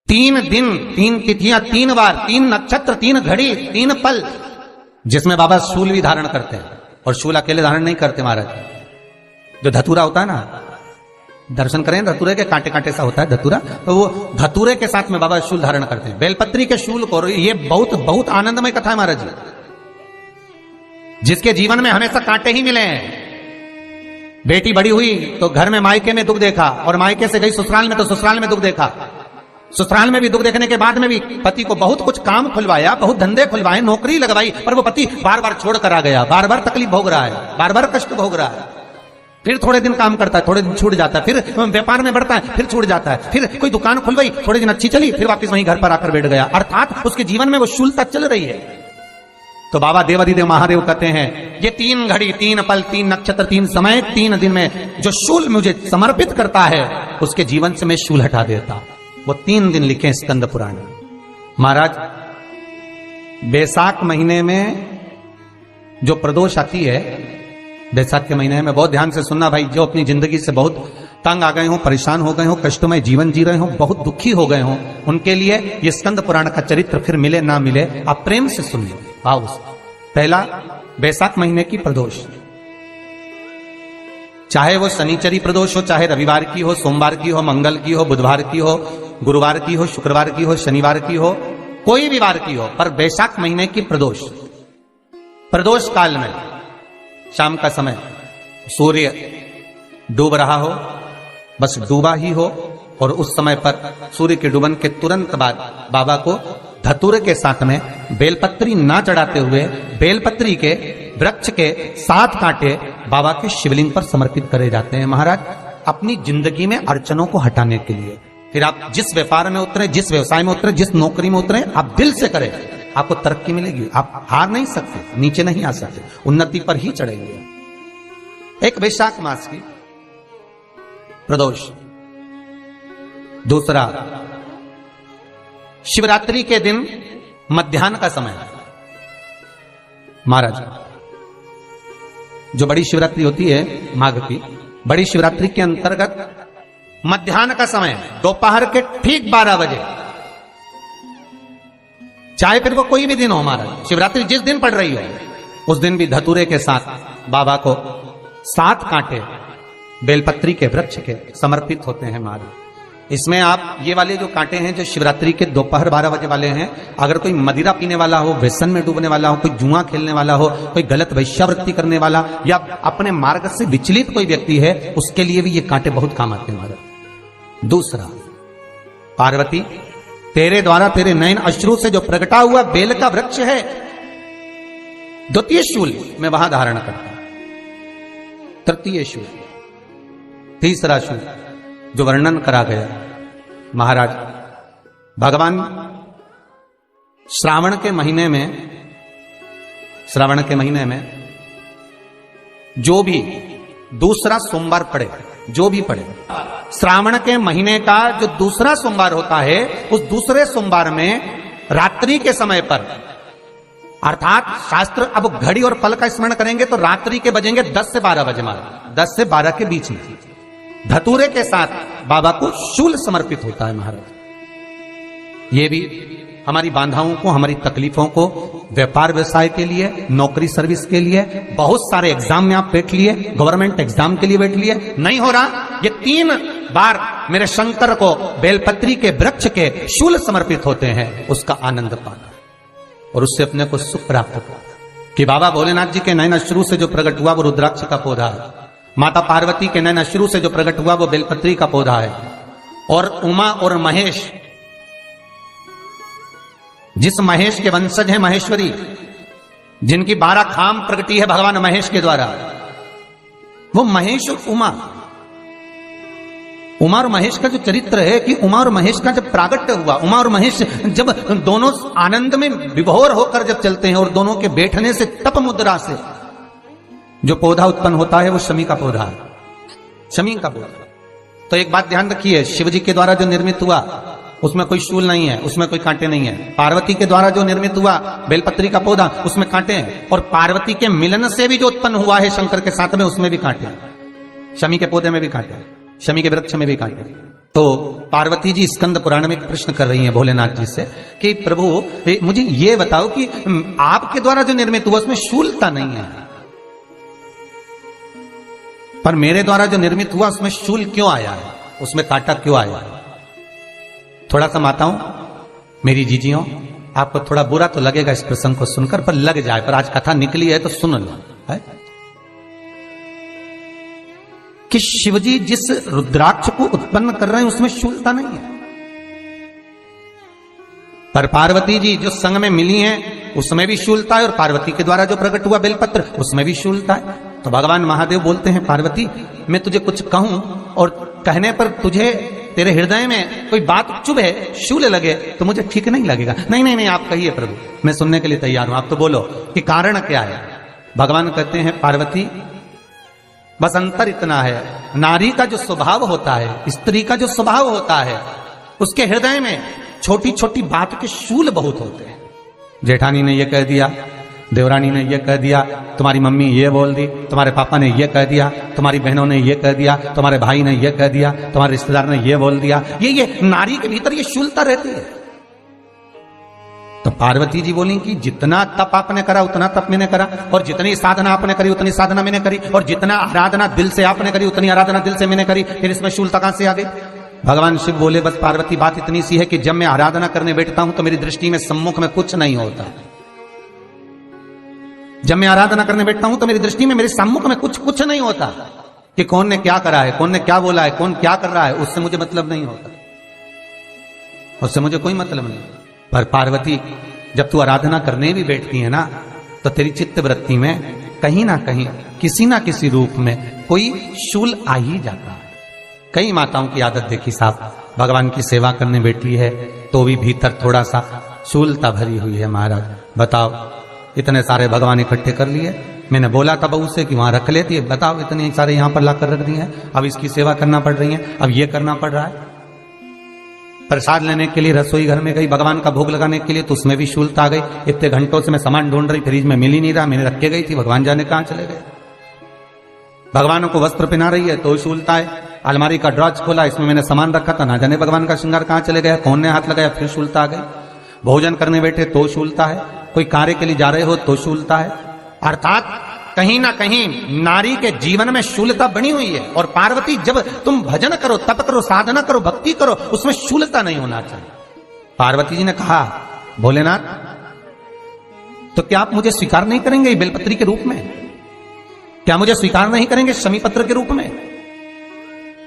3 दिन, 3 तिथियां, 3 बार, 3 नक्षत्र, 3 घड़ी, 3 पल, जिसमें बाबा शूल भी धारण करते हैं। और शूल अकेले धारण नहीं करते महाराज, जो धतूरा होता है ना, दर्शन करें धतूरे के, कांटे कांटे सा होता है धतूरा, तो वो धतूरे के साथ में बाबा शूल धारण करते हैं। बेलपत्री के शूल को, ये बहुत बहुत आनंदमय कथा है महाराज जी, जिसके जीवन में हमेशा कांटे ही मिले हैं। बेटी बड़ी हुई तो घर में मायके में दुख देखा, और मायके से गई ससुराल में तो ससुराल में दुख देखा। ससुराल में भी दुख देखने के बाद में भी पति को बहुत कुछ काम खुलवाया, बहुत धंधे खुलवाए, नौकरी लगवाई, पर वो पति बार बार छोड़ कर आ गया, बार बार तकलीफ भोग रहा है, बार बार कष्ट भोग रहा है। फिर थोड़े दिन काम करता है, थोड़े दिन छूट जाता है, फिर व्यापार में बढ़ता है, फिर छूट जाता है, फिर कोई दुकान खुलवाई, थोड़े दिन अच्छी चली, फिर वापस वहीं घर पर आकर बैठ गया। अर्थात उसके जीवन में वो शूलता चल रही है। तो बाबा देवाधिदेव महादेव कहते हैं, ये 3 घड़ी, 3 पल, 3 नक्षत्र, 3 समय, 3 दिन में जो शूल मुझे समर्पित करता है, उसके जीवन से मैं शूल हटा देता। वो 3 दिन लिखे स्कंद पुराण महाराज। बैसाख महीने में जो प्रदोष आती है, बैसाख के महीने में बहुत ध्यान से सुनना भाई, जो अपनी जिंदगी से बहुत तंग आ गए हो, परेशान हो गए हो, कष्टमय जीवन जी रहे हो, बहुत दुखी हो गए हो, उनके लिए ये स्कंद पुराण का चरित्र फिर मिले ना मिले, आप प्रेम से सुन लो। आओ, पहला बैसाख महीने की प्रदोष, चाहे वो शनिचरी प्रदोष हो, चाहे रविवार की हो, सोमवार की हो, मंगल की हो, बुधवार की हो, गुरुवार की हो, शुक्रवार की हो, शनिवार की हो, कोई भी वार की हो, पर बैसाख महीने की प्रदोष, प्रदोष काल में शाम का समय सूर्य डूब रहा हो, बस डूबा ही हो, और उस समय पर सूर्य के डूबन के तुरंत बाद बाबा को धतूरे के साथ में बेलपत्री ना चढ़ाते हुए बेलपत्री के वृक्ष के 7 कांटे बाबा के शिवलिंग पर समर्पित करे जाते हैं महाराज, अपनी जिंदगी में अड़चनों को हटाने के लिए। फिर आप जिस व्यापार में उतरे, जिस व्यवसाय में उतरे, जिस नौकरी में उतरे, आप दिल से करें, आपको तरक्की मिलेगी। आप हार नहीं सकते, नीचे नहीं आ सकते, उन्नति पर ही चढ़ेंगे। एक वैशाख मास की प्रदोष। दूसरा, शिवरात्रि के दिन मध्याह्न का समय महाराज, जो बड़ी शिवरात्रि होती है माघ की, बड़ी शिवरात्रि के अंतर्गत मध्याह्न का समय, दोपहर के ठीक 12 बजे, चाहे फिर वो कोई भी दिन हो महाराज, शिवरात्रि जिस दिन पड़ रही हो उस दिन भी धतूरे के साथ बाबा को 7 कांटे बेलपत्री के वृक्ष के समर्पित होते हैं महाराज। इसमें आप ये वाले जो कांटे हैं, जो शिवरात्रि के दोपहर 12 बजे वाले हैं, अगर कोई मदिरा पीने वाला हो, व्यसन में डूबने वाला हो, कोई जुआ खेलने वाला हो, कोई गलत वैश्यावृत्ति करने वाला, या अपने मार्ग से विचलित कोई व्यक्ति है, उसके लिए भी ये कांटे बहुत काम आते हैं महाराज। दूसरा, पार्वती तेरे द्वारा तेरे नयन अश्रु से जो प्रगटा हुआ बेल का वृक्ष है, द्वितीय शूल में वहां धारण करता। तृतीय शूल, तीसरा शूल जो वर्णन करा गया महाराज, भगवान श्रावण के महीने में जो भी दूसरा सोमवार पड़े, जो भी पड़े, श्रावण के महीने का जो दूसरा सोमवार होता है, उस दूसरे सोमवार में रात्रि के समय पर, अर्थात शास्त्र अब घड़ी और पल का स्मरण करेंगे तो रात्रि के बजेंगे 10 से 12 बजे महाराज, 10 से 12 के बीच में धतूरे के साथ बाबा को शूल समर्पित होता है महाराज। ये भी हमारी बाधाओं को, हमारी तकलीफों को, व्यापार व्यवसाय के लिए, नौकरी सर्विस के लिए, बहुत सारे एग्जाम में आप बैठ लिए, गवर्नमेंट एग्जाम के लिए बैठ लिए, नहीं हो रहा, ये 3 बार मेरे शंकर को बेलपत्री के वृक्ष के शूल समर्पित होते हैं, उसका आनंद पाना और उससे अपने को सुख प्राप्त करना। कि बाबा भोलेनाथ जी के नयन अश्रु से जो प्रकट हुआ वो रुद्राक्ष का पौधा है, माता पार्वती के नयन अश्रु से जो प्रकट हुआ वो बेलपत्री का पौधा है, और उमा और महेश, जिस महेश के वंशज है महेश्वरी, जिनकी 12 खाम प्रगटी है भगवान महेश के द्वारा, वो महेश और उमा और महेश का जो चरित्र है, कि उमा और महेश का जब प्रागट्य हुआ, उमा और महेश जब दोनों आनंद में विभोर होकर जब चलते हैं, और दोनों के बैठने से तप मुद्रा से जो पौधा उत्पन्न होता है वो शमी का पौधा है, शमी का पौधा। तो एक बात ध्यान रखिए, शिव जी के द्वारा जो निर्मित हुआ उसमें कोई शूल नहीं है, उसमें कोई कांटे नहीं है। पार्वती के द्वारा जो निर्मित हुआ बेलपत्री का पौधा, उसमें कांटे हैं, और पार्वती के मिलन से भी जो उत्पन्न हुआ है शंकर के साथ में, उसमें भी कांटे हैं, शमी के पौधे में भी कांटे हैं। शमी के वृक्ष में भी कांटे। तो पार्वती जी स्कंद पुराण में एक प्रश्न कर रही हैं भोलेनाथ जी से कि प्रभु मुझे ये बताओ कि आपके द्वारा जो निर्मित हुआ उसमें शूलता नहीं है, पर मेरे द्वारा जो निर्मित हुआ उसमें शूल क्यों आया है, उसमें कांटा क्यों आया है? थोड़ा सा माताओं, मेरी जीजियों, आपको थोड़ा बुरा तो लगेगा इस प्रसंग को सुनकर, पर लग जाए, पर आज कथा निकली है तो सुन लो है? कि शिवजी जिस रुद्राक्ष को उत्पन्न कर रहे हैं उसमें शूलता नहीं है, पर पार्वती जी जो संग में मिली हैं उसमें भी शूलता है, और पार्वती के द्वारा जो प्रकट हुआ बेलपत्र उसमें भी शूलता है। तो भगवान महादेव बोलते हैं, पार्वती मैं तुझे कुछ कहूं और कहने पर तुझे तेरे हृदय में कोई बात चुभे, शूल लगे तो मुझे ठीक नहीं लगेगा। नहीं नहीं नहीं, आप कहिए प्रभु, मैं सुनने के लिए तैयार हूं, आप तो बोलो कि कारण क्या है। भगवान कहते हैं, पार्वती बस अंतर इतना है, नारी का जो स्वभाव होता है, स्त्री का जो स्वभाव होता है, उसके हृदय में छोटी छोटी बात के शूल बहुत होते हैं। जेठानी ने ये कह दिया, देवरानी ने ये कह दिया, तुम्हारी मम्मी ये बोल दी, तुम्हारे पापा ने ये कह दिया, तुम्हारी बहनों ने ये कह दिया, तुम्हारे भाई ने ये कह दिया, तुम्हारे रिश्तेदार ने ये बोल दिया। ये नारी के भीतर ये शूलता रहती है। तो पार्वती जी बोली कि जितना तप आपने करा उतना तप मैंने करा, और जितनी साधना आपने करी उतनी साधना मैंने करी, और जितना आराधना दिल से आपने करी उतनी आराधना दिल से मैंने करी, फिर इसमें शूलता कहां से आ गई? भगवान शिव बोले, बस पार्वती बात इतनी सी है कि जब मैं आराधना करने बैठता हूं तो मेरी दृष्टि में सम्मुख में कुछ नहीं होता। जब मैं आराधना करने बैठता हूं तो मेरी दृष्टि में मेरे सम्मुख में कुछ नहीं होता कि कौन ने क्या करा है, कौन ने क्या बोला है, कौन क्या कर रहा है, उससे मुझे मतलब नहीं होता, उससे मुझे कोई मतलब नहीं। पर पार्वती जब तू आराधना करने भी बैठती है ना, तो तेरी चित्त वृत्ति में कहीं ना कहीं किसी ना किसी रूप में कोई शूल आ ही जाता है। कई माताओं की आदत देखी साहब, भगवान की सेवा करने बैठी है तो भी भीतर थोड़ा सा शूलता भरी हुई है। महाराज बताओ, इतने सारे भगवान इकट्ठे कर लिए, मैंने बोला था बहू से कि वहां रख लेती है, बताओ इतने सारे यहां पर लाकर रख दिए हैं, अब इसकी सेवा करना पड़ रही है, अब ये करना पड़ रहा है। प्रसाद लेने के लिए रसोई घर में गई, भगवान का भोग लगाने के लिए, तो उसमें भी शूलता आ गई। इतने घंटों से मैं सामान ढूंढ रही, फ्रिज में मिल ही नहीं रहा, मैंने रख के गई थी, भगवान जाने कहां चले गए। भगवान को वस्त्र पहना रही है तो शूलता है। अलमारी का ड्रॉज खोला, इसमें मैंने सामान रखा था, ना जाने भगवान का श्रृंगार कहां चले गया, कौन ने हाथ लगाया, फिर शूलता आ गई। भोजन करने बैठे तो शूलता है, कोई कार्य के लिए जा रहे हो तो शूलता है। अर्थात कहीं ना कहीं नारी के जीवन में शूलता बनी हुई है। और पार्वती जब तुम भजन करो, तप करो, साधना करो, भक्ति करो, उसमें शूलता नहीं होना चाहिए। पार्वती जी ने कहा, भोलेनाथ तो क्या आप मुझे स्वीकार नहीं करेंगे बेलपत्री के रूप में? क्या मुझे स्वीकार नहीं करेंगे शमी पत्र के रूप में?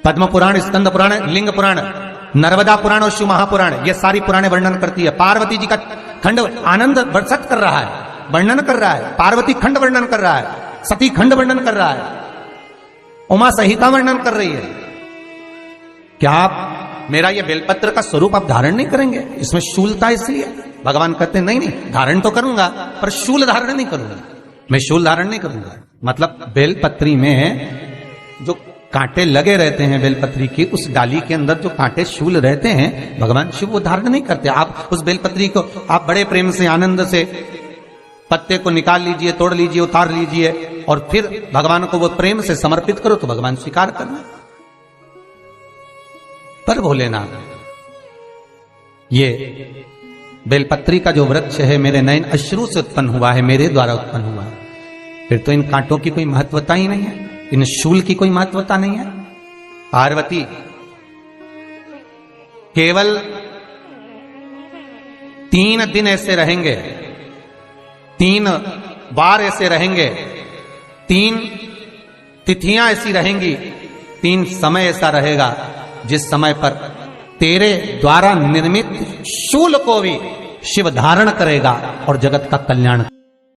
पद्म पुराण, स्कंद पुराण, लिंग पुराण, नर्मदा पुराण और शिव महापुराण, ये सारी पुराणे वर्णन करती है। पार्वती जी का खंड आनंद वर्षित कर रहा है, वर्णन कर रहा है। पार्वती खंड वर्णन कर रहा है, सती खंड वर्णन कर रहा है, उमा संहिता वर्णन कर रही है। क्या आप मेरा ये बेलपत्र का स्वरूप आप धारण नहीं करेंगे? इसमें शूलता इसलिए भगवान कहते हैं, नहीं धारण तो करूंगा पर शूल धारण नहीं करूंगा, मैं शूल धारण नहीं करूंगा। मतलब बेलपत्री में जो कांटे लगे रहते हैं, बेलपत्री की उस डाली के अंदर जो कांटे शूल रहते हैं, भगवान शिव वो धारण नहीं करते। आप उस बेलपत्री को आप बड़े प्रेम से, आनंद से पत्ते को निकाल लीजिए, तोड़ लीजिए, उतार लीजिए, और फिर भगवान को वो प्रेम से समर्पित करो तो भगवान स्वीकार करना। पर भोलेनाथ, ये बेलपत्री का जो वृक्ष है मेरे नयन अश्रु से उत्पन्न हुआ है, मेरे द्वारा उत्पन्न हुआ है, फिर तो इन कांटों की कोई महत्वता ही नहीं है, इन शूल की कोई महत्वता नहीं है। पार्वती केवल 3 दिन ऐसे रहेंगे, 3 बार ऐसे रहेंगे, 3 तिथियां ऐसी रहेंगी, 3 समय ऐसा रहेगा जिस समय पर तेरे द्वारा निर्मित शूल को भी शिव धारण करेगा और जगत का कल्याण